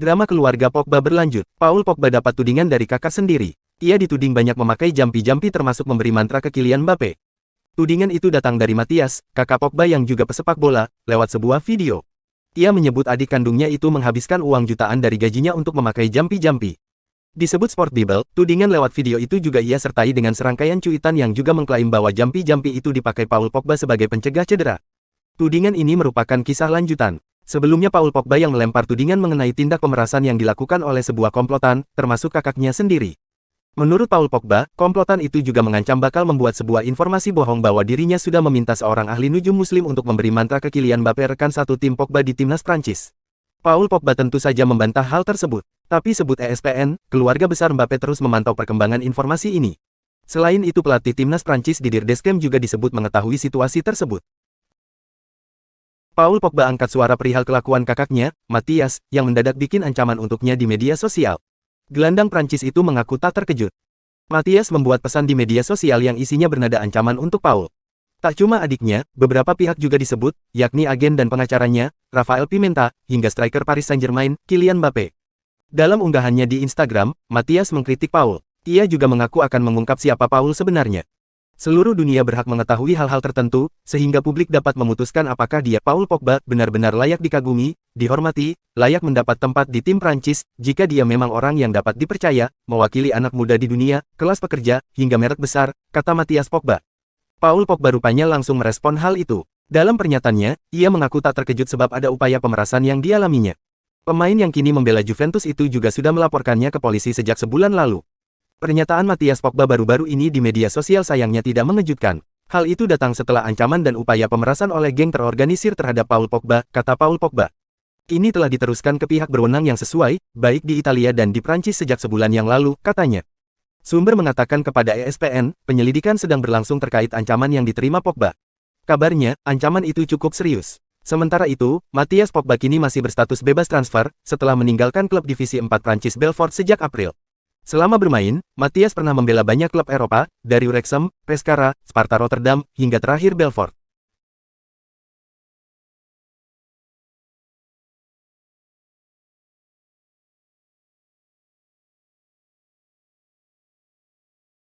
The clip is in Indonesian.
Drama keluarga Pogba berlanjut. Paul Pogba dapat tudingan dari kakak sendiri. Ia dituding banyak memakai jampi-jampi termasuk memberi mantra ke Kylian Mbappe. Tudingan itu datang dari Matias, kakak Pogba yang juga pesepak bola, lewat sebuah video. Ia menyebut adik kandungnya itu menghabiskan uang jutaan dari gajinya untuk memakai jampi-jampi. Disebut Sport Bible, tudingan lewat video itu juga ia sertai dengan serangkaian cuitan yang juga mengklaim bahwa jampi-jampi itu dipakai Paul Pogba sebagai pencegah cedera. Tudingan ini merupakan kisah lanjutan. Sebelumnya Paul Pogba yang melempar tudingan mengenai tindak pemerasan yang dilakukan oleh sebuah komplotan, termasuk kakaknya sendiri. Menurut Paul Pogba, komplotan itu juga mengancam bakal membuat sebuah informasi bohong bahwa dirinya sudah meminta seorang ahli nujum muslim untuk memberi mantra ke Kylian Mbappe, rekan satu tim Pogba di timnas Prancis. Paul Pogba tentu saja membantah hal tersebut. Tapi sebut ESPN, keluarga besar Mbappe terus memantau perkembangan informasi ini. Selain itu pelatih timnas Prancis Didier Deschamps juga disebut mengetahui situasi tersebut. Paul Pogba angkat suara perihal kelakuan kakaknya, Matias, yang mendadak bikin ancaman untuknya di media sosial. Gelandang Prancis itu mengaku tak terkejut. Matias membuat pesan di media sosial yang isinya bernada ancaman untuk Paul. Tak cuma adiknya, beberapa pihak juga disebut, yakni agen dan pengacaranya, Rafael Pimenta, hingga striker Paris Saint-Germain, Kylian Mbappe. Dalam unggahannya di Instagram, Matias mengkritik Paul. Ia juga mengaku akan mengungkap siapa Paul sebenarnya. Seluruh dunia berhak mengetahui hal-hal tertentu, sehingga publik dapat memutuskan apakah dia Paul Pogba benar-benar layak dikagumi, dihormati, layak mendapat tempat di tim Prancis, jika dia memang orang yang dapat dipercaya, mewakili anak muda di dunia, kelas pekerja, hingga merek besar, kata Matias Pogba. Paul Pogba rupanya langsung merespon hal itu. Dalam pernyataannya, ia mengaku tak terkejut sebab ada upaya pemerasan yang dialaminya. Pemain yang kini membela Juventus itu juga sudah melaporkannya ke polisi sejak sebulan lalu. Pernyataan Matias Pogba baru-baru ini di media sosial sayangnya tidak mengejutkan. Hal itu datang setelah ancaman dan upaya pemerasan oleh geng terorganisir terhadap Paul Pogba, kata Paul Pogba. Ini telah diteruskan ke pihak berwenang yang sesuai, baik di Italia dan di Prancis sejak sebulan yang lalu, katanya. Sumber mengatakan kepada ESPN, penyelidikan sedang berlangsung terkait ancaman yang diterima Pogba. Kabarnya, ancaman itu cukup serius. Sementara itu, Matias Pogba kini masih berstatus bebas transfer, setelah meninggalkan klub divisi 4 Prancis Belfort sejak April. Selama bermain, Matias pernah membela banyak klub Eropa, dari Wrexham, Pescara, Sparta Rotterdam, hingga terakhir Belfort.